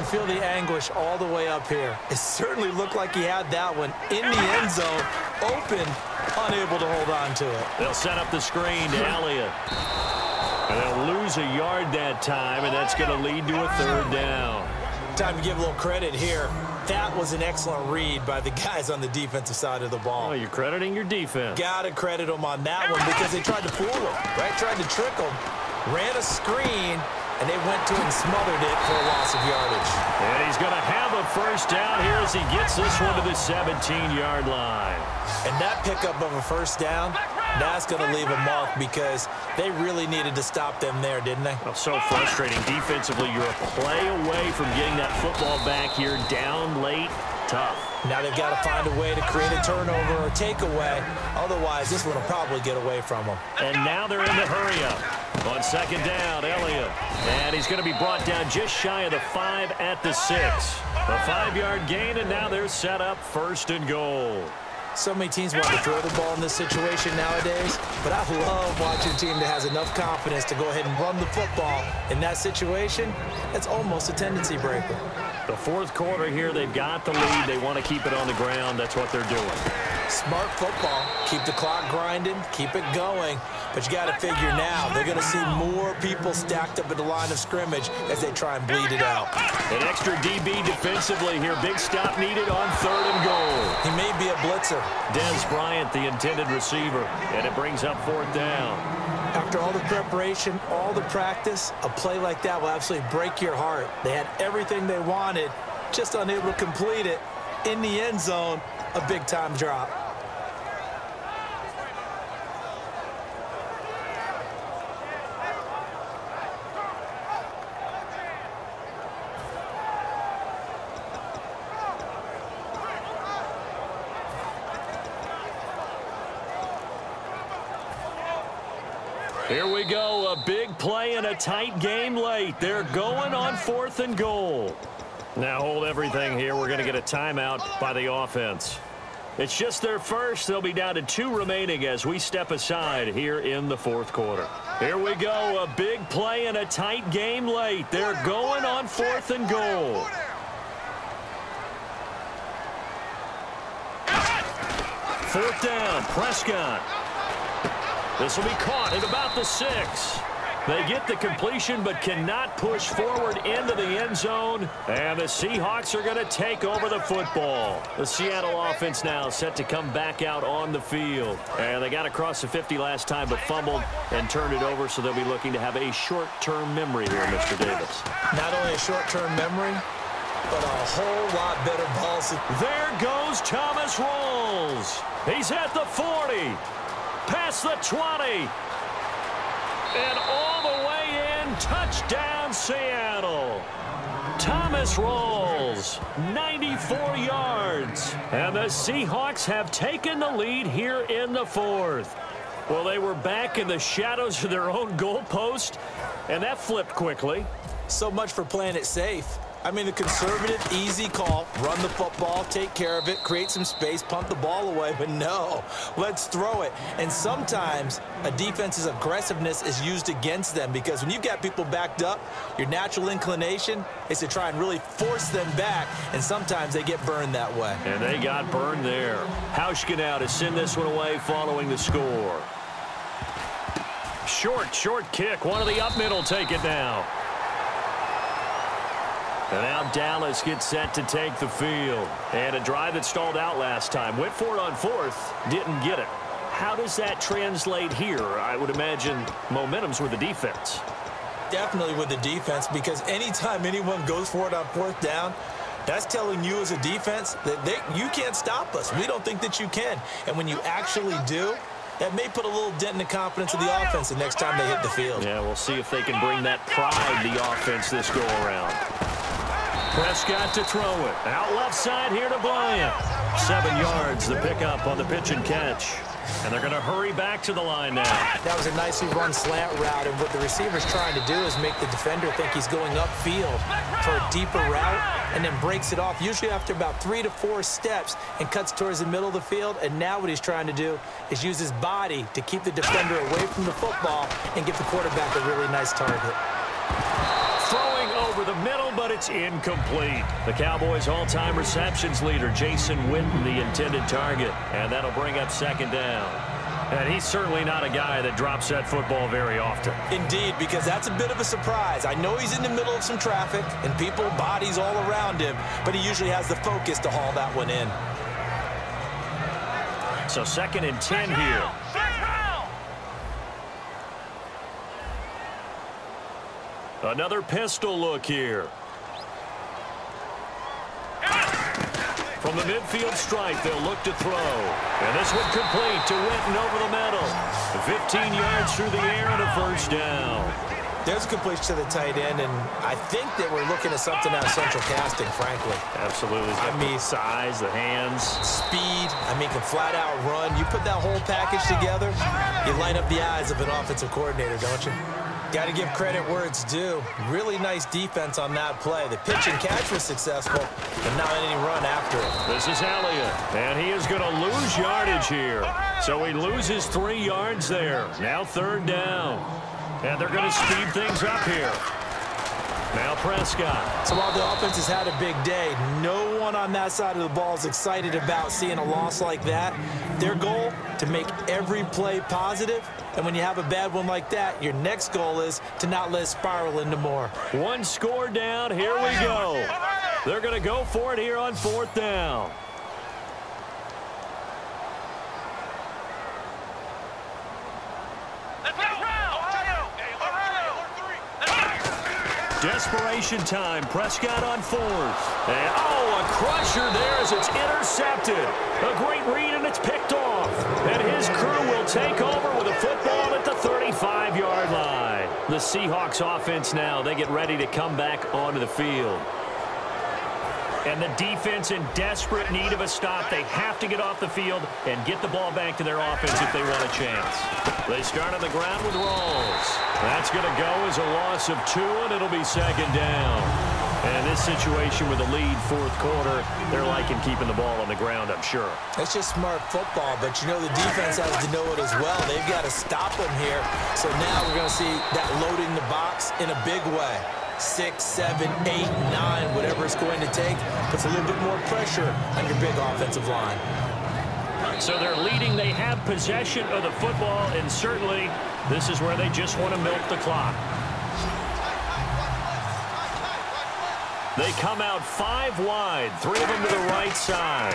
feel the anguish all the way up here. It certainly looked like he had that one in the end zone, open, unable to hold on to it. They'll set up the screen to Elliott. And they'll lose a yard that time, and that's going to lead to a third down. Time to give a little credit here. That was an excellent read by the guys on the defensive side of the ball. Oh, you're crediting your defense. Got to credit them on that one because they tried to fool him, right? Tried to trick him. Ran a screen, and they went to it and smothered it for a loss of yardage. And he's going to have a first down here as he gets this one to the 17-yard line. And that pickup of a first down, that's going to leave a mark because they really needed to stop them there, didn't they? Oh, so frustrating. Defensively, you're a play away from getting that football back here down late. Tough. Now they've got to find a way to create a turnover or takeaway. Otherwise, this one will probably get away from them. And now they're in the hurry-up. On second down, Elliott. And he's going to be brought down just shy of the 5 at the 6. A 5-yard gain, and now they're set up first and goal. So many teams want to throw the ball in this situation nowadays, but I love watching a team that has enough confidence to go ahead and run the football. In that situation, that's almost a tendency breaker. The fourth quarter here, they've got the lead. They want to keep it on the ground. That's what they're doing. Smart football. Keep the clock grinding. Keep it going. But you got to figure now they're going to see more people stacked up at the line of scrimmage as they try and bleed it out. An extra DB defensively here. Big stop needed on third and goal. He may be a blitzer. Des Bryant, the intended receiver. And it brings up fourth down. After all the preparation, all the practice, a play like that will absolutely break your heart. They had everything they wanted, just unable to complete it. In the end zone, a big-time drop. Here we go, a big play and a tight game late. They're going on fourth and goal. Now hold everything here. We're going to get a timeout by the offense. It's just their first. They'll be down to 2 remaining as we step aside here in the fourth quarter. Here we go, a big play and a tight game late. They're going on fourth and goal. Fourth down, Prescott. This will be caught at about the 6. They get the completion but cannot push forward into the end zone. And the Seahawks are going to take over the football. The Seattle offense now set to come back out on the field. And they got across the 50 last time but fumbled and turned it over, so they'll be looking to have a short-term memory here, Mr. Davis. Not only a short-term memory, but a whole lot better balls. There goes Thomas Rawls. He's at the 40. Past the 20. And all the way in. Touchdown, Seattle. Thomas Rawls, 94 yards. And the Seahawks have taken the lead here in the fourth. Well, they were back in the shadows of their own goalpost, and that flipped quickly. So much for playing it safe. I mean, the conservative, easy call, run the football, take care of it, create some space, punt the ball away, but no, let's throw it. And sometimes a defense's aggressiveness is used against them because when you've got people backed up, your natural inclination is to try and really force them back, and sometimes they get burned that way. And they got burned there. Hauschka now to send this one away following the score. Short kick. One of the up middle take it now. And now Dallas gets set to take the field. And a drive that stalled out last time. Went for it on fourth. Didn't get it. How does that translate here? I would imagine momentum's with the defense. Definitely with the defense, because anytime anyone goes for it on fourth down, that's telling you as a defense that you can't stop us. We don't think that you can. And when you actually do, that may put a little dent in the confidence of the offense the next time they hit the field. Yeah, we'll see if they can bring that pride to the offense this go-around. Prescott to throw it. Out left side here to Bryant. 7 yards, the pickup on the pitch and catch. And they're going to hurry back to the line now. That was a nicely run slant route, and what the receiver's trying to do is make the defender think he's going upfield for a deeper route and then breaks it off, usually after about 3 to 4 steps, and cuts towards the middle of the field. And now what he's trying to do is use his body to keep the defender away from the football and give the quarterback a really nice target. Throwing over the middle, but It's incomplete. The Cowboys' all-time receptions leader, Jason Witten, the intended target. And that'll bring up second down. And he's certainly not a guy that drops that football very often. Indeed, because that's a bit of a surprise. I know he's in the middle of some traffic and people, bodies all around him, but he usually has the focus to haul that one in. So 2nd and 10 here. Another pistol look here. From the midfield stripe, they'll look to throw. And this one complete to Witten over the middle. 15 yards through the air and a first down. There's a completion to the tight end, and I think that we're looking at something out of central casting, frankly. Absolutely. I mean, size, the hands. Speed. I mean, can flat out run. You put that whole package together, you light up the eyes of an offensive coordinator, don't you? Got to give credit where it's due. Really nice defense on that play. The pitch and catch was successful, but not any run after it. This is Elliott, and he is going to lose yardage here. So he loses 3 yards there. Now 3rd down. And they're going to speed things up here. Now Prescott. So while the offense has had a big day, no one on that side of the ball is excited about seeing a loss like that. Their goal, to make every play positive. And when you have a bad one like that, your next goal is to not let it spiral into more. 1 score down. Here we go. They're going to go for it here on 4th down. Desperation time. Prescott on 4th. And, oh, a crusher there as it's intercepted. A great read, and it's picked off. And his crew will take over with a football at the 35-yard line. The Seahawks offense now, they get ready to come back onto the field. And the defense in desperate need of a stop. They have to get off the field and get the ball back to their offense if they want a chance. They start on the ground with Rawls. That's going to go as a loss of 2, and it'll be 2nd down. And in this situation with the lead 4th quarter, they're liking keeping the ball on the ground, I'm sure. It's just smart football, but you know the defense has to know it as well. They've got to stop them here. So now we're going to see that loading the box in a big way. 6, 7, 8, 9, whatever it's going to take, puts a little bit more pressure on your big offensive line. So they're leading. They have possession of the football, and certainly this is where they just want to milk the clock. They come out 5 wide, 3 of them to the right side.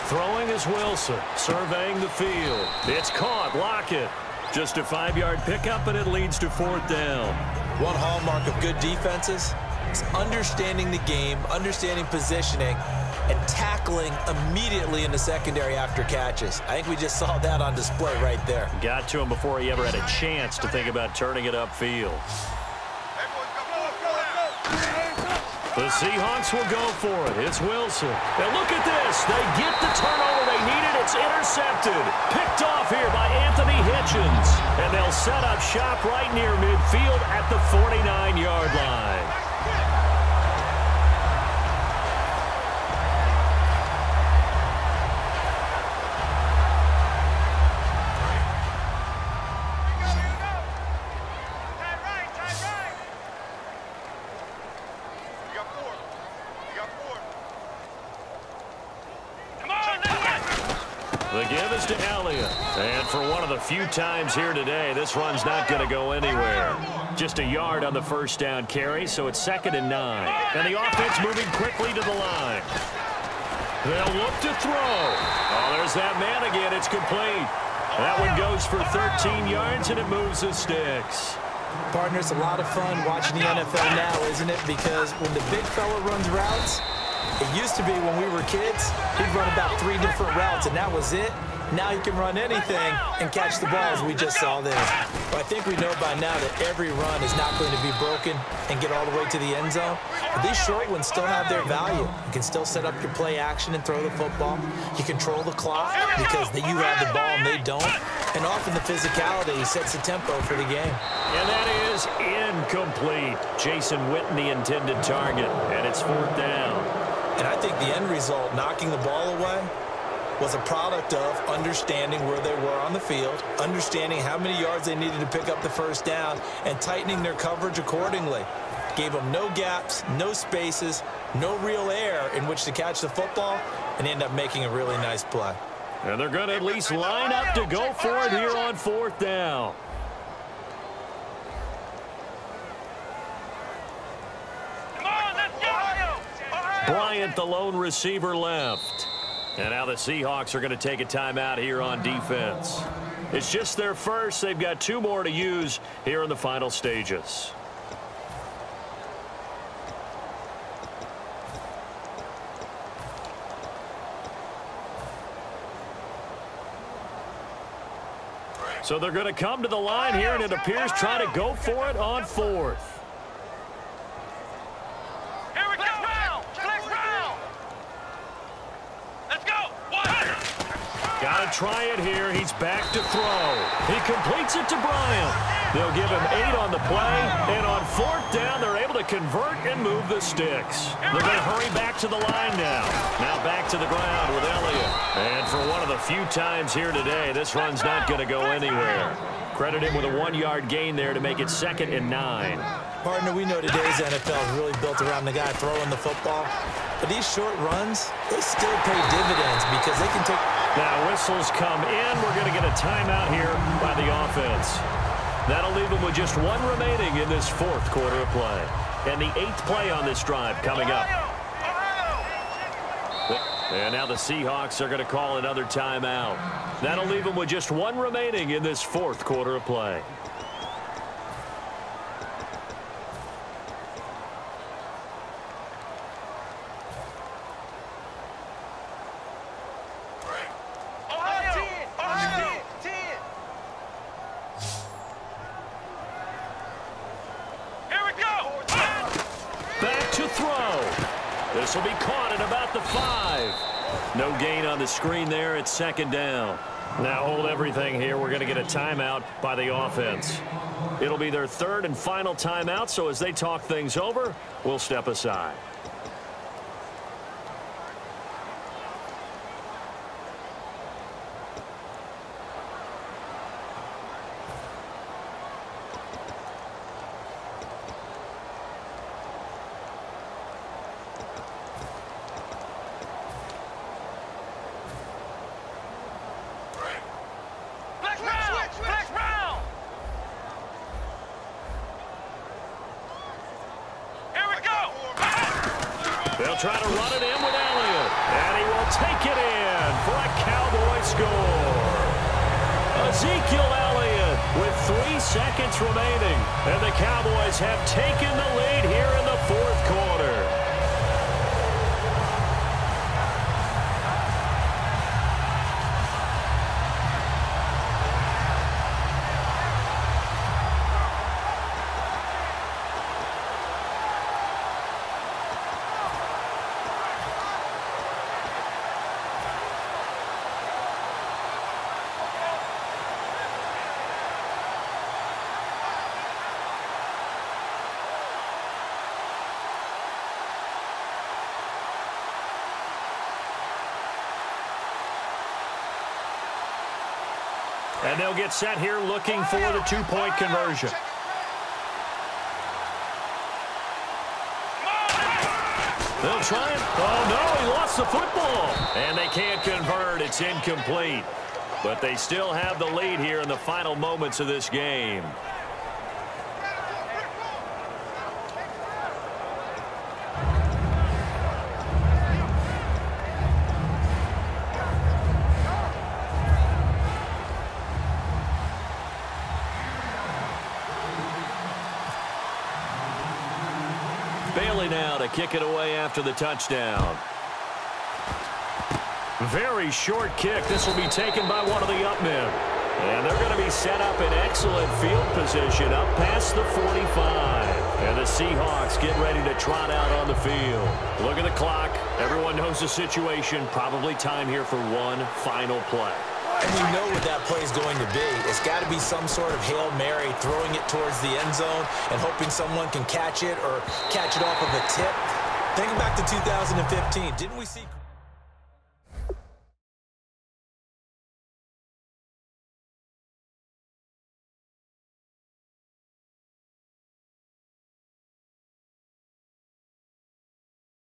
Throwing is Wilson, surveying the field. It's caught. Lockett. Just a 5-yard pickup, and it leads to 4th down. One hallmark of good defenses is understanding the game, understanding positioning, and tackling immediately in the secondary after catches. I think we just saw that on display right there. Got to him before he ever had a chance to think about turning it upfield. The Seahawks will go for it. It's Wilson. And look at this. They get the turnover they needed. It's intercepted. Picked off here by Anthony Hitchens. And they'll set up shop right near midfield at the 49-yard line. The give is to Elliott. And for one of the few times here today, this run's not going to go anywhere. Just a yard on the 1st down carry, so it's 2nd and 9. And the offense moving quickly to the line. They'll look to throw. Oh, there's that man again. It's complete. That one goes for 13 yards, and it moves the sticks. Partner, it's a lot of fun watching the NFL now, isn't it? Because when the big fella runs routes, it used to be when we were kids, he'd run about 3 different routes, and that was it. Now he can run anything and catch the ball, as we just saw there. But I think we know by now that every run is not going to be broken and get all the way to the end zone. But these short ones still have their value. You can still set up your play action and throw the football. You control the clock because you have the ball and they don't. And often the physicality sets the tempo for the game. And that is incomplete. Jason Witten, the intended target, and it's 4th down. And I think the end result, knocking the ball away, was a product of understanding where they were on the field, understanding how many yards they needed to pick up the 1st down, and tightening their coverage accordingly. Gave them no gaps, no spaces, no real air in which to catch the football, and end up making a really nice play. And they're going to at least line up to go for it here on 4th down. Bryant, the lone receiver, left. And now the Seahawks are going to take a timeout here on defense. It's just their first. They've got 2 more to use here in the final stages. So they're going to come to the line here, and it appears trying to go for it on 4th. Here we go. Flex round. Let's go. Got to try it here. He's back to throw. He completes it to Bryant. They'll give him 8 on the play, and on 4th down, they're able to convert and move the sticks. They're going to hurry back to the line now. Now back to the ground with Elliott. And for one of the few times here today, this run's not going to go anywhere. Credit him with a 1-yard gain there to make it 2nd and 9. Partner, we know today's NFL is really built around the guy throwing the football. But these short runs, they still pay dividends because they can take... Now whistles come in. We're going to get a timeout here by the offense. That'll leave them with just 1 remaining in this 4th quarter of play. And the 8th play on this drive coming up. And now the Seahawks are going to call another timeout. That'll leave them with just 1 remaining in this 4th quarter of play. This will be caught at about the 5. No gain on the screen there. It's 2nd down. Now hold everything here. We're going to get a timeout by the offense. It'll be their 3rd and final timeout, so as they talk things over, we'll step aside. They'll try to run it in with Elliott, and he will take it in for a Cowboy score. Ezekiel Elliott with 3 seconds remaining, and the Cowboys have taken the lead here in the 4th quarter. And they'll get set here looking for the 2-point conversion. They'll try it. Oh, no, he lost the football. And they can't convert. It's incomplete. But they still have the lead here in the final moments of this game. Bailey now to kick it away after the touchdown. Very short kick. This will be taken by one of the up men. And they're going to be set up in excellent field position up past the 45. And the Seahawks get ready to trot out on the field. Look at the clock. Everyone knows the situation. Probably time here for one final play. And you know what that play is going to be. It's got to be some sort of Hail Mary, throwing it towards the end zone and hoping someone can catch it or catch it off of a tip. Think back to 2015. Didn't we see...